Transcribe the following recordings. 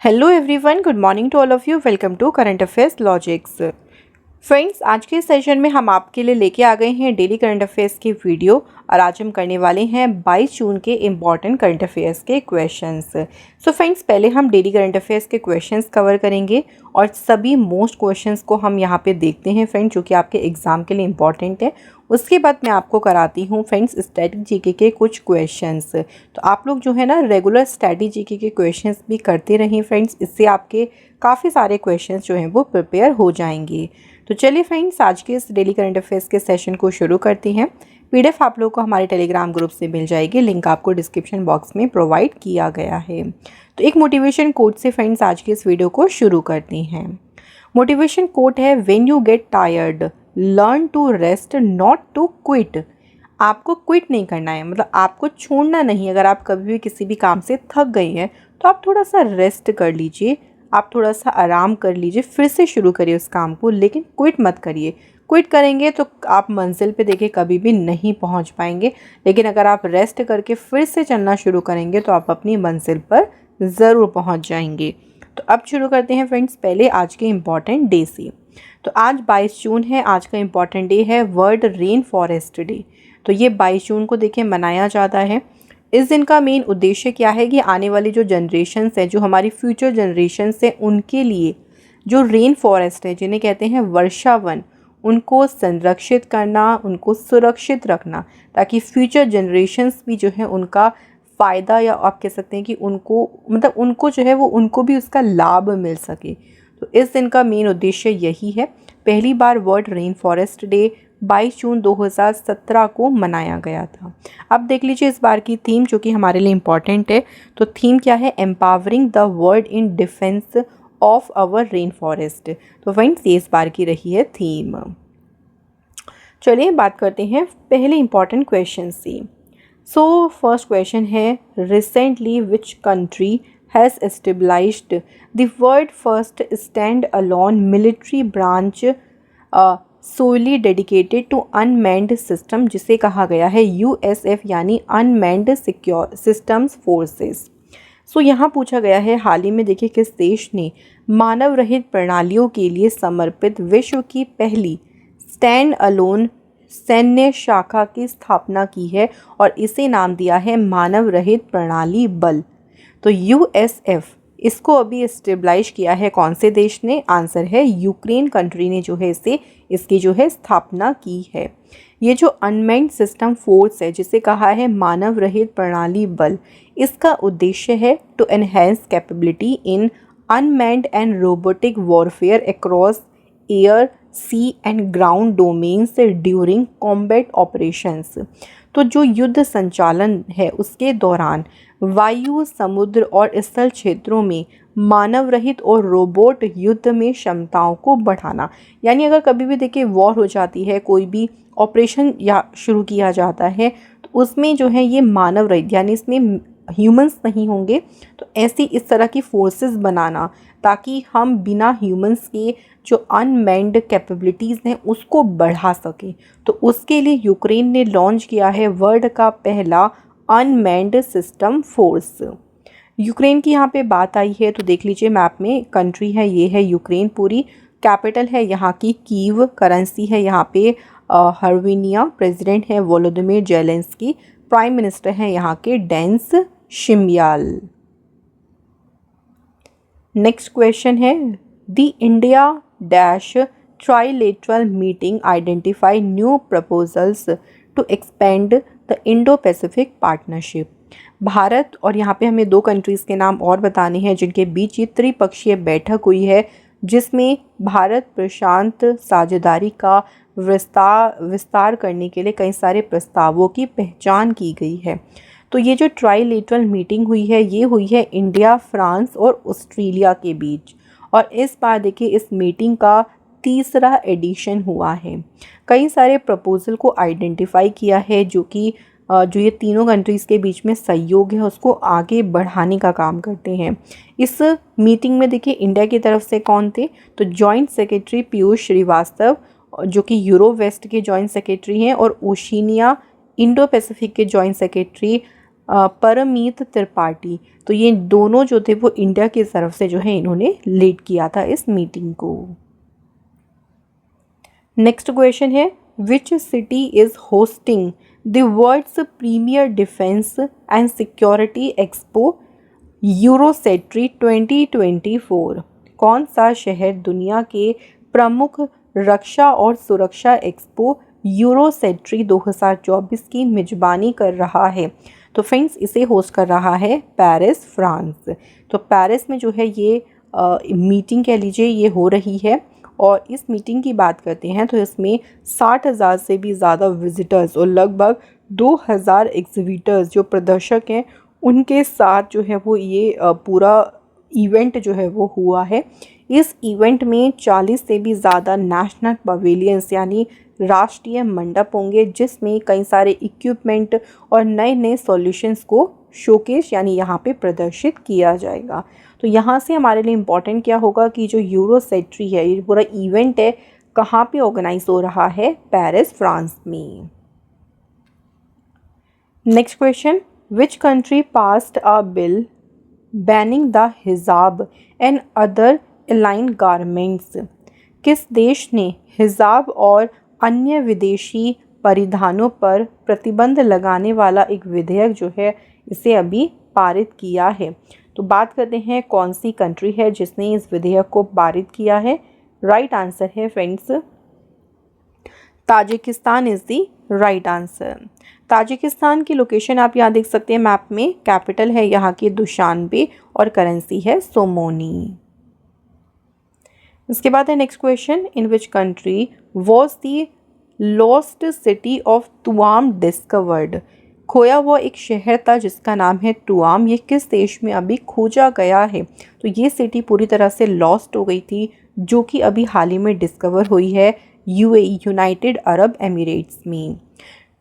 Hello everyone, good morning to all of you. Welcome to current affairs logics. Friends, आज के session में हम आपके लिए लेके आ गए हैं डेली करंट अफेयर्स की वीडियो और आज हम करने वाले हैं 22 जून के इम्पॉर्टेंट करंट अफेयर्स के क्वेश्चंस। सो फ्रेंड्स, पहले हम डेली करंट अफेयर्स के क्वेश्चंस कवर करेंगे और सभी मोस्ट क्वेश्चंस को हम यहाँ पे देखते हैं फ्रेंड्स, जो कि आपके एग्ज़ाम के लिए इम्पॉर्टेंट है। उसके बाद मैं आपको कराती हूँ फ्रेंड्स स्टैटिक जीके के कुछ क्वेश्चंस। तो आप लोग जो है ना रेगुलर स्टैटिक जीके के क्वेश्चंस भी करते रहें फ्रेंड्स, इससे आपके काफ़ी सारे क्वेश्चंस जो हैं वो प्रिपेयर हो जाएंगे। तो चलिए फ्रेंड्स, आज के इस डेली करंट अफेयर्स के सेशन को शुरू करते हैं। पीडीएफ आप लोगों को हमारे टेलीग्राम ग्रुप से मिल जाएगी, लिंक आपको डिस्क्रिप्शन बॉक्स में प्रोवाइड किया गया है। तो एक मोटिवेशन कोट से फ्रेंड्स आज की इस वीडियो को शुरू करते हैं। मोटिवेशन कोट है, when you get tired learn to rest not to quit. आपको क्विट नहीं करना है, मतलब आपको छोड़ना नहीं। अगर आप कभी भी किसी भी काम से थक गई हैं तो आप थोड़ा सा रेस्ट कर लीजिए, आप थोड़ा सा आराम कर लीजिए, फिर से शुरू करिए उस काम को, लेकिन क्विट मत करिए। क्विट करेंगे तो आप मंजिल पे देखिए कभी भी नहीं पहुंच पाएंगे, लेकिन अगर आप रेस्ट करके फिर से चलना शुरू करेंगे तो आप अपनी मंजिल पर ज़रूर पहुंच जाएंगे। तो अब शुरू करते हैं फ्रेंड्स, पहले आज के इम्पॉर्टेंट डे से। तो आज 22 जून है, आज का इम्पॉर्टेंट डे है वर्ल्ड रेन फॉरेस्ट डे। तो ये 22 जून को देखिए मनाया जाता है। इस दिन का मेन उद्देश्य क्या है कि आने वाली जो जनरेशन्स हैं, जो हमारी फ्यूचर जनरेशन्स हैं, उनके लिए जो रेन फॉरेस्ट है, जिन्हें कहते हैं वर्षा वन, उनको संरक्षित करना, उनको सुरक्षित रखना, ताकि फ्यूचर जनरेशन्स भी जो है उनका फ़ायदा, या आप कह सकते हैं कि उनको मतलब उनको जो है वो उनको भी उसका लाभ मिल सके। तो इस दिन का मेन उद्देश्य यही है। पहली बार वर्ल्ड रेन फॉरेस्ट डे 22 जून 2017 को मनाया गया था। अब देख लीजिए इस बार की थीम, जो कि हमारे लिए इम्पॉर्टेंट है। तो थीम क्या है? Empowering the world in defence of our rain forest. तो फ्रेंड्स, ये इस बार की रही है थीम। चलिए बात करते हैं पहले इम्पॉर्टेंट क्वेश्चन से। सो फर्स्ट क्वेश्चन है, recently which country has established the world first stand-alone military branch solely dedicated to unmanned system, जिसे कहा गया है USF यानी अनमैन्ड सिक्योर सिस्टम्स फोर्सेस। सो यहाँ पूछा गया है, हाल ही में देखिए किस देश ने मानव रहित प्रणालियों के लिए समर्पित विश्व की पहली स्टैंड अलोन सैन्य शाखा की स्थापना की है और इसे नाम दिया है मानव रहित प्रणाली बल। तो यूएसएफ इसको अभी स्टेबलाइज किया है कौन से देश ने? आंसर है यूक्रेन कंट्री ने जो है इसकी जो है स्थापना की है। ये जो अनमैन्ड सिस्टम फोर्स है, जिसे कहा है मानव रहित प्रणाली बल, इसका उद्देश्य है to enhance capability in unmanned and robotic warfare across air, sea and ground domains during combat operations. तो जो युद्ध संचालन है उसके दौरान वायु, समुद्र और स्थल क्षेत्रों में मानव रहित और रोबोट युद्ध में क्षमताओं को बढ़ाना। यानी अगर कभी भी देखिए वॉर हो जाती है, कोई भी ऑपरेशन या शुरू किया जाता है, तो उसमें जो है ये मानव रहित यानी इसमें ह्यूमंस नहीं होंगे, तो ऐसी इस तरह की फोर्सेस बनाना, ताकि हम बिना ह्यूमंस के जो अनमैन्ड कैपेबिलिटीज़ हैं उसको बढ़ा सकें। तो उसके लिए यूक्रेन ने लॉन्च किया है वर्ल्ड का पहला अनमैन्ड सिस्टम फोर्स। यूक्रेन की यहाँ पे बात आई है तो देख लीजिए मैप में, कंट्री है ये है यूक्रेन पूरी, कैपिटल है यहाँ की कीव, करेंसी है यहाँ पे हर्विनिया, प्रेसिडेंट है वोलोदिमिर जेलेंस्की, प्राइम मिनिस्टर हैं यहाँ के डेंस शिमयाल। नेक्स्ट क्वेश्चन है, the India dash trilateral meeting identify new proposals to expand the Indo Pacific partnership. Bharat और यहाँ पे हमें दो कंट्रीज़ के नाम और बताने हैं जिनके बीच ये त्रिपक्षीय बैठक हुई है, जिसमें भारत प्रशांत साझेदारी का विस्तार करने के लिए कई सारे प्रस्तावों की पहचान की गई है। तो ये जो ट्राइलेटरल मीटिंग हुई है, ये हुई है इंडिया, फ्रांस और ऑस्ट्रेलिया के बीच, और इस बार देखिए इस मीटिंग का तीसरा एडिशन हुआ है। कई सारे प्रपोजल को आइडेंटिफाई किया है जो ये तीनों कंट्रीज़ के बीच में सहयोग है उसको आगे बढ़ाने का काम करते हैं। इस मीटिंग में देखिए इंडिया की तरफ से कौन थे? तो जॉइंट सेक्रेटरी पीयूष श्रीवास्तव, जो कि यूरो वेस्ट के जॉइंट सेक्रेटरी हैं, और ओशिनिया इंडो पैसिफिक के जॉइंट सेक्रेटरी परमीत त्रिपाठी। तो ये दोनों जो थे वो इंडिया की तरफ से जो है इन्होंने लीड किया था इस मीटिंग को। नेक्स्ट क्वेश्चन है, which city is hosting the world's premier defence and security expo Eurosatory 2024? कौन सा शहर दुनिया के प्रमुख रक्षा और सुरक्षा एक्सपो यूरोसेट्री 2024 की मेजबानी कर रहा है? तो फ्रेंड्स इसे होस्ट कर रहा है पेरिस, फ्रांस। तो पेरिस में जो है ये मीटिंग कह लीजिए ये हो रही है। और इस मीटिंग की बात करते हैं तो इसमें 60,000 से भी ज़्यादा विजिटर्स और लगभग 2,000 एग्जिबिटर्स जो प्रदर्शक हैं उनके साथ जो है वो ये पूरा इवेंट जो है वो हुआ है। इस इवेंट में 40 से भी ज़्यादा नेशनल पवेलियंस यानी राष्ट्रीय मंडप होंगे, जिसमें कई सारे इक्विपमेंट और नए नए सॉल्यूशंस को शोकेस यानी यहाँ पे प्रदर्शित किया जाएगा। तो यहाँ से हमारे लिए इम्पॉर्टेंट क्या होगा कि जो यूरोसेट्री है ये पूरा इवेंट है कहाँ पे ऑर्गेनाइज हो रहा है? पेरिस, फ्रांस में। Next question, which country passed a bill banning the हिजाब एंड अदर अलाइन गारमेंट्स? किस देश ने हिजाब और अन्य विदेशी परिधानों पर प्रतिबंध लगाने वाला एक विधेयक जो है इसे अभी पारित किया है? तो बात करते हैं कौन सी कंट्री है जिसने इस विधेयक को पारित किया है। राइट आंसर है friends Tajikistan is the right answer. Tajikistan की लोकेशन आप यहाँ देख सकते हैं मैप में। कैपिटल है यहाँ की दुशानबे और करेंसी है सोमोनी। इसके बाद है next question, in which country was the lost city of Tuam discovered? खोया हुआ एक शहर था जिसका नाम है तुआम, ये किस देश में अभी खोजा गया है? तो ये सिटी पूरी तरह से लॉस्ट हो गई थी जो कि अभी हाल ही में डिस्कवर हुई है यूएई, यूनाइटेड अरब एमिरेट्स में।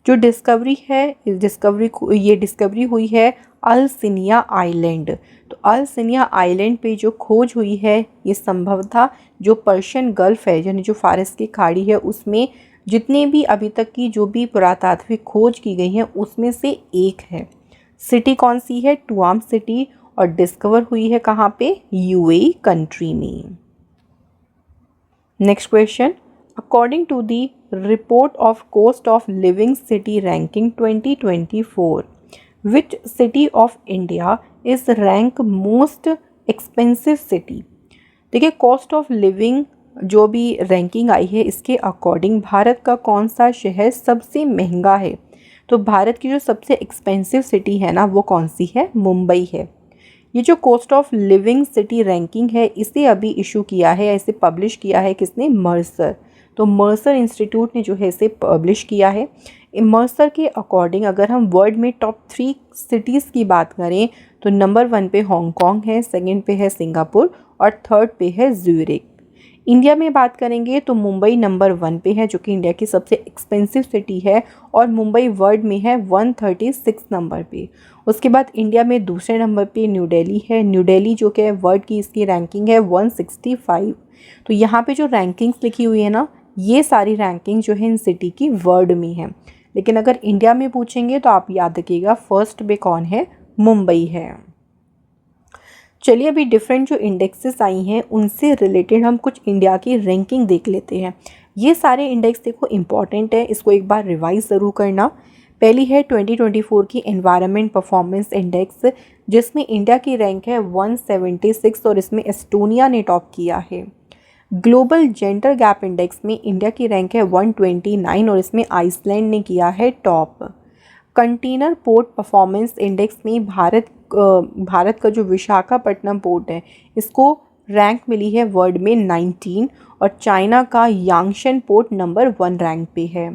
जो डिस्कवरी है ये डिस्कवरी हुई है अल सिनिया आइलैंड। तो अल सिनिया आइलैंड पे जो खोज हुई है ये संभव था जो पर्शियन गल्फ है यानी जो फारस की खाड़ी है उसमें जितने भी अभी तक की जो भी पुरातात्विक खोज की गई है उसमें से एक है। सिटी कौन सी है? तुआम सिटी, और डिस्कवर हुई है कहाँ पे? यूएई कंट्री में। Next question, according to the report of cost of living city ranking 2024 which city of India is rank most expensive city? देखिए कॉस्ट ऑफ लिविंग जो भी रैंकिंग आई है इसके अकॉर्डिंग भारत का कौन सा शहर सबसे महंगा है? तो भारत की जो सबसे एक्सपेंसिव सिटी है ना वो कौन सी है? मुंबई है। ये जो cost of living city ranking है इसे अभी इशू किया है, इसे पब्लिश किया है किसने? मर्सर। तो मर्सर इंस्टीट्यूट ने जो है इसे पब्लिश किया है। मर्सर के अकॉर्डिंग अगर हम वर्ल्ड में टॉप 3 सिटीज़ की बात करें तो नंबर 1 पे हांगकांग है, सेकंड पे है सिंगापुर और थर्ड पे है ज़्यूरिख। इंडिया में बात करेंगे तो मुंबई नंबर 1 पे है जो कि इंडिया की सबसे एक्सपेंसिव सिटी है और मुंबई वर्ल्ड में है 136 नंबर पे। उसके बाद इंडिया में दूसरे नंबर पे न्यू दिल्ली है। न्यू दिल्ली जो कि वर्ल्ड की इसकी रैंकिंग है 165। तो यहाँ पे जो रैंकिंग्स लिखी हुई है ना ये सारी रैंकिंग जो है इन सिटी की वर्ल्ड में है, लेकिन अगर इंडिया में पूछेंगे तो आप याद रखिएगा फर्स्ट पे कौन है? मुंबई है। चलिए अभी डिफरेंट जो इंडेक्सेस आई हैं उनसे रिलेटेड हम कुछ इंडिया की रैंकिंग देख लेते हैं। ये सारे इंडेक्स देखो इंपॉर्टेंट है, इसको एक बार रिवाइज ज़रूर करना। पहली है 2024 की एनवायरनमेंट परफॉर्मेंस इंडेक्स जिसमें इंडिया की रैंक है 176 और इसमें एस्टोनिया ने टॉप किया है। ग्लोबल जेंडर गैप इंडेक्स में इंडिया की रैंक है 129 और इसमें आइसलैंड ने किया है top. Container port performance index में भारत का जो विशाखापट्टनम पोर्ट है इसको रैंक मिली है वर्ल्ड में 19 और चाइना का यांगशन पोर्ट नंबर 1 रैंक पे है।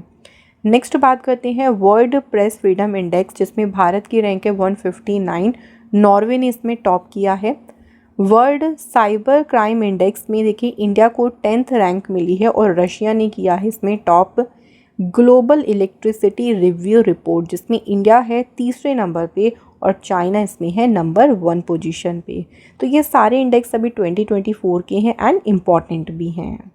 नेक्स्ट बात करते हैं वर्ल्ड प्रेस फ्रीडम इंडेक्स जिसमें भारत की रैंक है 159, नॉर्वे ने इसमें टॉप किया है। वर्ल्ड साइबर क्राइम इंडेक्स में देखिए इंडिया को 10th रैंक मिली है और रशिया ने किया है इसमें top. Global electricity review report जिसमें इंडिया है तीसरे नंबर पे और चाइना इसमें है नंबर 1 पोजीशन पे। तो ये सारे इंडेक्स अभी 2024 के हैं एंड इम्पॉर्टेंट भी हैं।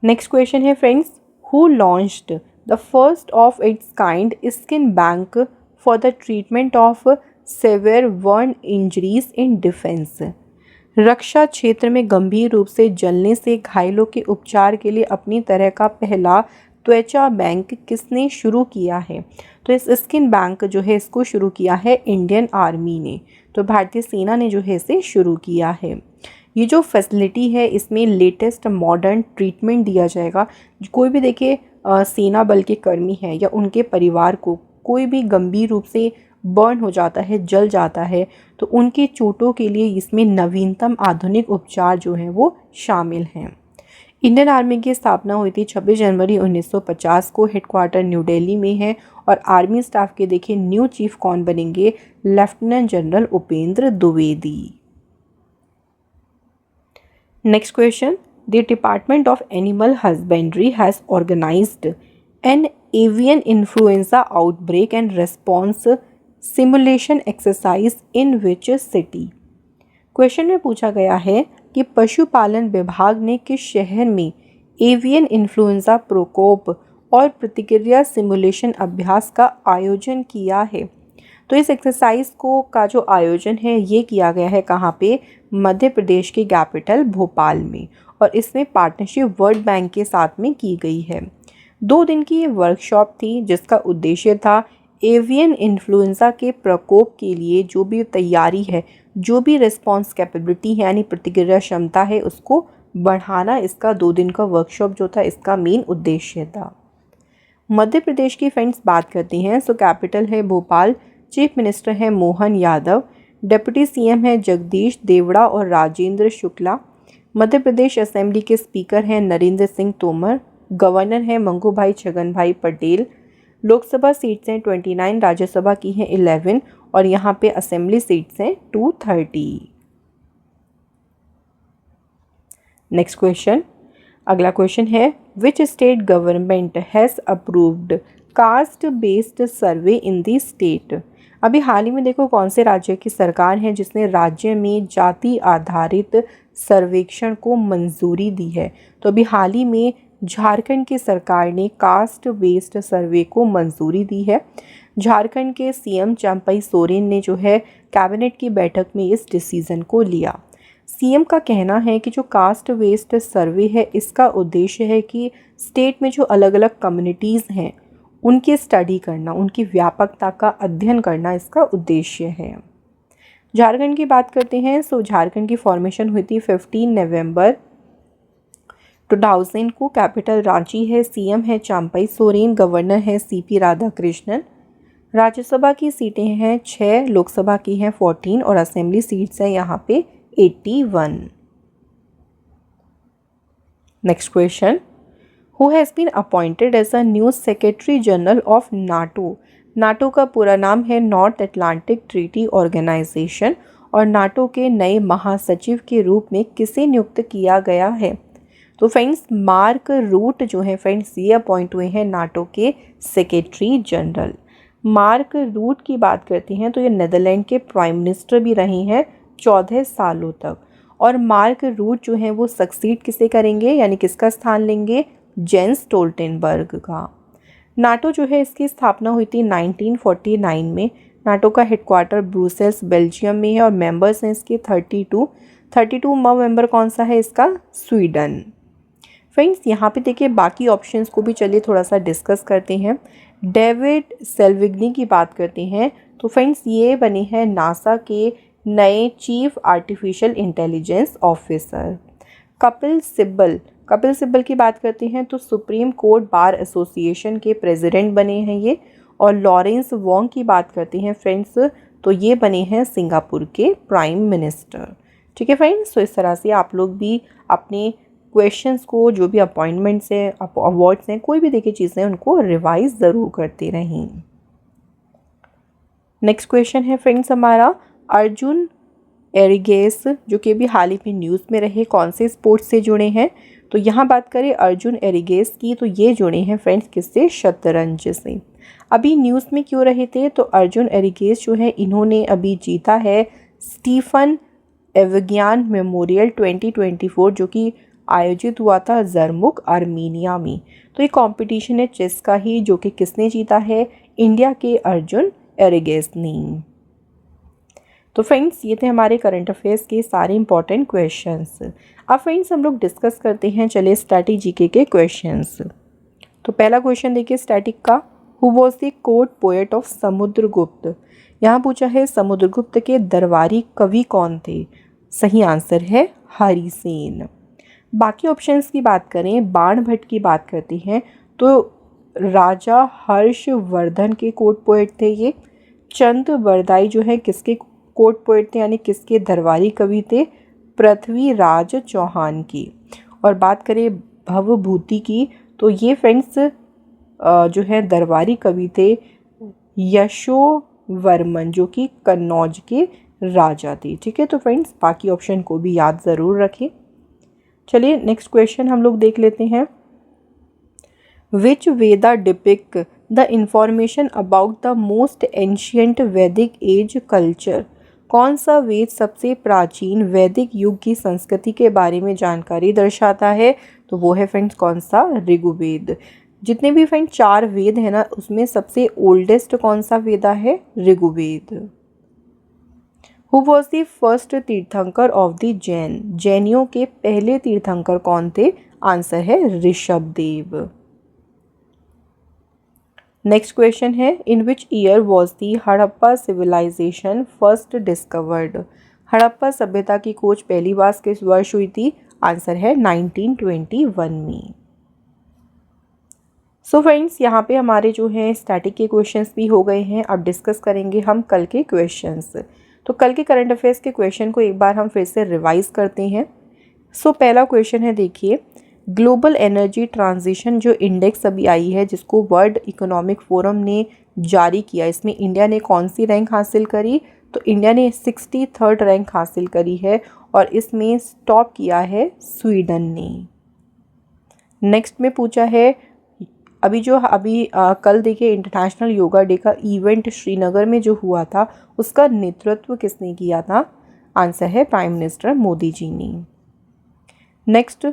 नेक्स्ट क्वेश्चन है friends, who launched the first of its kind skin bank for the treatment of severe burn injuries in defence. रक्षा क्षेत्र में गंभीर रूप से जलने से घायलों के उपचार के लिए अपनी तरह का पहला त्वचा बैंक किसने शुरू किया है? तो इस स्किन बैंक जो है इसको शुरू किया है इंडियन आर्मी ने, तो भारतीय सेना ने जो है इसे शुरू किया है। ये जो फैसिलिटी है इसमें लेटेस्ट मॉडर्न ट्रीटमेंट दिया जाएगा। कोई भी देखिए सेना बल के कर्मी है या उनके परिवार को कोई भी गंभीर रूप से बर्न हो जाता है, जल जाता है, तो उनके चोटों के लिए इसमें नवीनतम आधुनिक उपचार जो हैं वो शामिल हैं। इंडियन आर्मी की स्थापना हुई थी 26 जनवरी 1950 को। हेडक्वार्टर न्यू दिल्ली में है और आर्मी स्टाफ के देखिए न्यू चीफ कौन बनेंगे? Lieutenant general Upendra Dwivedi. Next question, the department of animal husbandry has organised an avian influenza outbreak and response simulation exercise in which city. Question में पूछा गया है कि पशुपालन विभाग ने किस शहर में एवियन इन्फ्लुएंजा प्रकोप और प्रतिक्रिया सिमुलेशन अभ्यास का आयोजन किया है? तो इस एक्सरसाइज को का जो आयोजन है ये किया गया है कहाँ पे? मध्य प्रदेश की कैपिटल भोपाल में, और इसमें पार्टनरशिप वर्ल्ड बैंक के साथ में की गई है। 2 दिन की ये वर्कशॉप थी जिसका उद्देश्य था एवियन इन्फ्लुएंजा के प्रकोप के लिए जो भी तैयारी है, जो भी रिस्पॉन्स कैपेबिलिटी है यानी प्रतिक्रिया क्षमता है, उसको बढ़ाना। इसका 2 दिन का वर्कशॉप जो था इसका मेन उद्देश्य था। मध्य प्रदेश की फ्रेंड्स बात करते हैं, सो कैपिटल है भोपाल, चीफ मिनिस्टर है मोहन यादव, डिप्टी सीएम है जगदीश देवड़ा और राजेंद्र शुक्ला, मध्य प्रदेश असेंबली के स्पीकर हैं नरेंद्र सिंह तोमर, गवर्नर हैं मंगू भाई छगन भाई पटेल, लोकसभा सीट्स हैं 29, राज्यसभा की हैं 11 और यहाँ पे असेंबली सीट्स हैं 230। नेक्स्ट क्वेश्चन, अगला क्वेश्चन है, which state government has approved caste based survey in the state. अभी हाल ही में देखो कौन से राज्य की सरकार है जिसने राज्य में जाति आधारित सर्वेक्षण को मंजूरी दी है? तो अभी हाल ही में झारखंड की सरकार ने कास्ट बेस्ड सर्वे को मंजूरी दी है। झारखंड के सीएम चंपई सोरेन ने जो है कैबिनेट की बैठक में इस डिसीजन को लिया। सीएम का कहना है कि जो कास्ट बेस्ड सर्वे है इसका उद्देश्य है कि स्टेट में जो अलग अलग कम्युनिटीज़ हैं उनकी स्टडी करना, उनकी व्यापकता का अध्ययन करना इसका उद्देश्य है। झारखंड की बात करते हैं, सो झारखंड की फॉर्मेशन हुई थी 15 नवंबर 2000 को। कैपिटल रांची है, सीएम है चंपई सोरेन, गवर्नर है सीपी राधाकृष्णन। राज्यसभा की सीटें हैं 6, लोकसभा की हैं 14 और असेंबली सीट्स हैं यहाँ पे 81। Next question, who has been appointed as a new secretary general of NATO. NATO का पूरा नाम है नॉर्थ अटलांटिक ट्रीटी ऑर्गेनाइजेशन और नाटो के नए महासचिव के रूप में किसे नियुक्त किया गया है? तो फ्रेंड्स मार्क रूट जो है फ्रेंड्स ये अपॉइंट हुए हैं नाटो के सेक्रेटरी जनरल। मार्क रूट की बात करते हैं तो ये नीदरलैंड के प्राइम मिनिस्टर भी रहे हैं 14 सालों तक, और मार्क रूट जो है वो सक्सीड किसे करेंगे यानी किसका स्थान लेंगे? जेंस स्टोल्टेनबर्ग का। नाटो जो है इसकी स्थापना हुई थी 1949 में। नाटो का हेडक्वार्टर ब्रुसेल्स बेल्जियम में है और मेंबर्स हैं इसके 32 मेंबर कौन सा है इसका? स्वीडन। फ्रेंड्स यहाँ पे देखिए बाकी ऑप्शंस को भी चलिए थोड़ा सा डिस्कस करते हैं। डेविड सेल्विग्नी की बात करते हैं तो फ्रेंड्स ये बने हैं नासा के नए chief artificial intelligence officer. Kapil Sibal की बात करते हैं तो सुप्रीम कोर्ट बार एसोसिएशन के प्रेसिडेंट बने हैं ये। और लॉरेंस वोंग की बात करते हैं फ्रेंड्स तो ये बने हैं सिंगापुर के प्राइम मिनिस्टर। ठीक है फ्रेंड्स, तो इस तरह से आप लोग भी अपने क्वेश्चंस को, जो भी अपॉइंटमेंट्स हैं, अवार्ड्स हैं, कोई भी देखिए चीज़ें उनको रिवाइज ज़रूर करते रहें। नेक्स्ट क्वेश्चन है फ्रेंड्स हमारा, अर्जुन एरिगेस जो कि अभी हाल ही में न्यूज़ में रहे कौन से स्पोर्ट्स से जुड़े हैं? तो यहाँ बात करें अर्जुन एरिगेस की तो ये जुड़े हैं फ्रेंड्स किससे? शतरंज से। अभी न्यूज़ में क्यों रहे थे? तो अर्जुन एरिगेस जो है इन्होंने अभी जीता है स्टीफन एवगियान मेमोरियल 2024 जो कि आयोजित हुआ था जरमुक आर्मीनिया में। तो ये कंपटीशन है चेस का ही जो कि किसने जीता है? इंडिया के अर्जुन एरिगेसनी। तो फ्रेंड्स ये थे हमारे करंट अफेयर्स के सारे इंपॉर्टेंट क्वेश्चंस। अब फ्रेंड्स हम लोग डिस्कस करते हैं, चलिए स्टैटिक जीके के क्वेश्चंस। तो पहला क्वेश्चन देखिए स्टैटिक का, who was the court poet of Samudragupta. यहाँ पूछा है समुद्रगुप्त के दरबारी कवि कौन थे। सही आंसर है हरिसेन। बाकी ऑप्शंस की बात करें, बाणभट्ट की बात करते हैं तो राजा हर्षवर्धन के कोर्ट पोएट थे ये। चंद बरदाई जो है किसके कोर्ट पोएट थे, यानी किसके दरबारी कवि थे, पृथ्वीराज चौहान की। और बात करें भवभूति की तो ये फ्रेंड्स जो है दरबारी कवि थे यशोवर्मन, जो कि कन्नौज के राजा थे। ठीक है, तो फ्रेंड्स बाकी ऑप्शन को भी याद ज़रूर रखें। चलिए नेक्स्ट क्वेश्चन हम लोग देख लेते हैं। Which Veda depict the information about the most ancient Vedic age culture. कौन सा वेद सबसे प्राचीन वैदिक युग की संस्कृति के बारे में जानकारी दर्शाता है। तो वो है फ्रेंड्स कौन सा, ऋग्वेद। जितने भी फ्रेंड्स 4 वेद है ना, उसमें सबसे ओल्डेस्ट कौन सा वेदा है, Rigveda. Who was the first Tirthankar of the Jain. जैनियों के पहले तीर्थंकर कौन थे, आंसर है ऋषभदेव। नेक्स्ट क्वेश्चन है, in which year was the Harappa civilisation first discovered. Harappa सभ्यता की खोज पहली बार किस वर्ष हुई थी, आंसर है 1921 में। सो फ्रेंड्स यहाँ पे हमारे जो है स्टैटिक के क्वेश्चंस भी हो गए हैं। अब डिस्कस करेंगे हम कल के क्वेश्चंस। तो कल के करंट अफेयर्स के क्वेश्चन को एक बार हम फिर से रिवाइज करते हैं। सो पहला क्वेश्चन है देखिए, ग्लोबल एनर्जी ट्रांजिशन जो इंडेक्स अभी आई है, जिसको वर्ल्ड इकोनॉमिक फोरम ने जारी किया, इसमें इंडिया ने कौन सी रैंक हासिल करी। तो इंडिया ने 63rd रैंक हासिल करी है और इसमें टॉप किया है स्वीडन ने। नेक्स्ट में पूछा है, कल देखिए इंटरनेशनल योगा डे का इवेंट श्रीनगर में जो हुआ था, उसका नेतृत्व किसने किया था, आंसर है प्राइम मिनिस्टर मोदी जी ने। नेक्स्ट,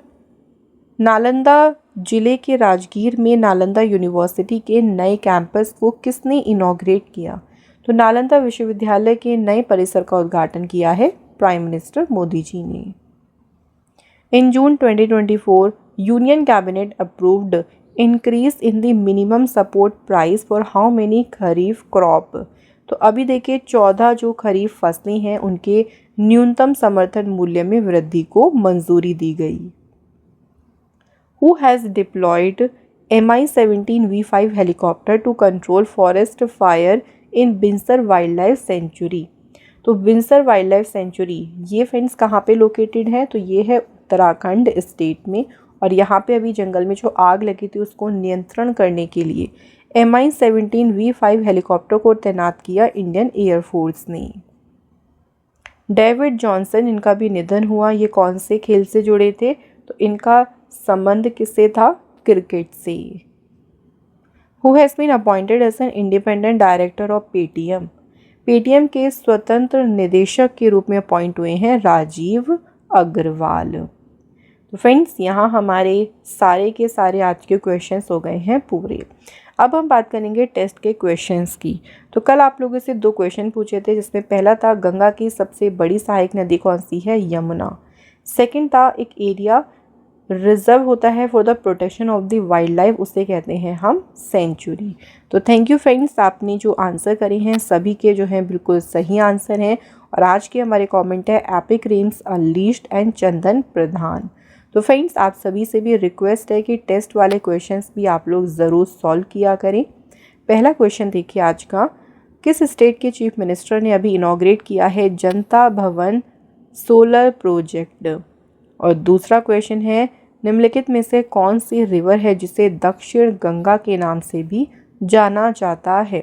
नालंदा जिले के राजगीर में नालंदा यूनिवर्सिटी के नए कैंपस को किसने इनॉग्रेट किया। तो नालंदा विश्वविद्यालय के नए परिसर का उद्घाटन किया है प्राइम मिनिस्टर मोदी जी ने। इन जून 2024 union cabinet approved increase in the minimum support price for how many kharif crop. तो अभी देखिए 14 जो खरीफ फसलें हैं उनके न्यूनतम समर्थन मूल्य में वृद्धि को मंजूरी दी गई। Who has deployed Mi-17 V5 helicopter to control forest fire in Binsar wild life sanctuary. तो बिंसर वाइल्ड लाइफ सेंचुरी ये फ्रेंड्स कहाँ पे लोकेटेड है, तो ये है उत्तराखंड स्टेट में। और यहाँ पे अभी जंगल में जो आग लगी थी उसको नियंत्रण करने के लिए Mi-17 V5 हेलीकॉप्टर को तैनात किया इंडियन एयरफोर्स ने। डेविड जॉनसन इनका भी निधन हुआ। ये कौन से खेल से जुड़े थे, तो इनका संबंध किससे था, क्रिकेट से। Who has been appointed as an independent director of Paytm. Paytm के स्वतंत्र निदेशक के रूप में अपॉइंट हुए हैं राजीव अग्रवाल। तो फ्रेंड्स यहाँ हमारे सारे के सारे आज के क्वेश्चंस हो गए हैं पूरे। अब हम बात करेंगे टेस्ट के क्वेश्चंस की। तो कल आप लोगों से 2 क्वेश्चन पूछे थे, जिसमें पहला था गंगा की सबसे बड़ी सहायक नदी कौन सी है, यमुना। सेकंड था एक एरिया रिजर्व होता है for the protection of the wild life, उसे कहते हैं हम सेंचुरी। तो थैंक यू फ्रेंड्स, आपने जो आंसर करे हैं सभी के जो हैं बिल्कुल सही आंसर हैं। और आज के हमारे कमेंट है एपिक रेम्स अनलीश्ड एंड चंदन प्रधान। तो फ्रेंड्स आप सभी से भी रिक्वेस्ट है कि टेस्ट वाले क्वेश्चंस भी आप लोग ज़रूर सॉल्व किया करें। पहला क्वेश्चन देखिए आज का, किस स्टेट के चीफ मिनिस्टर ने अभी इनॉग्रेट किया है जनता भवन सोलर प्रोजेक्ट। और दूसरा क्वेश्चन है, निम्नलिखित में से कौन सी रिवर है जिसे दक्षिण गंगा के नाम से भी जाना जाता है।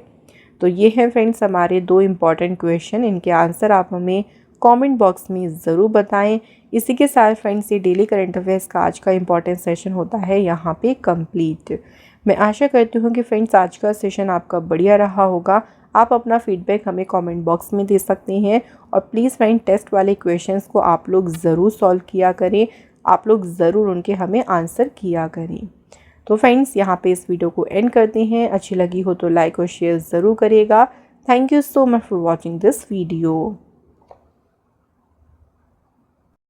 तो ये है फ्रेंड्स हमारे 2 इम्पॉर्टेंट क्वेश्चन, इनके आंसर आप हमें कमेंट बॉक्स में ज़रूर बताएं। इसी के साथ फ्रेंड्स ये डेली करंट अफेयर्स का आज का इम्पॉर्टेंट सेशन होता है यहाँ पे कंप्लीट। मैं आशा करती हूँ कि फ्रेंड्स आज का सेशन आपका बढ़िया रहा होगा। आप अपना फीडबैक हमें कमेंट बॉक्स में दे सकते हैं। और प्लीज़ फ्रेंड टेस्ट वाले क्वेश्चंस को आप लोग ज़रूर सॉल्व किया करें, आप लोग ज़रूर उनके हमें आंसर किया करें। तो फ्रेंड्स यहाँ पे इस वीडियो को एंड करते हैं। अच्छी लगी हो तो लाइक और शेयर ज़रूर करिएगा। Thank you so much for watching this video.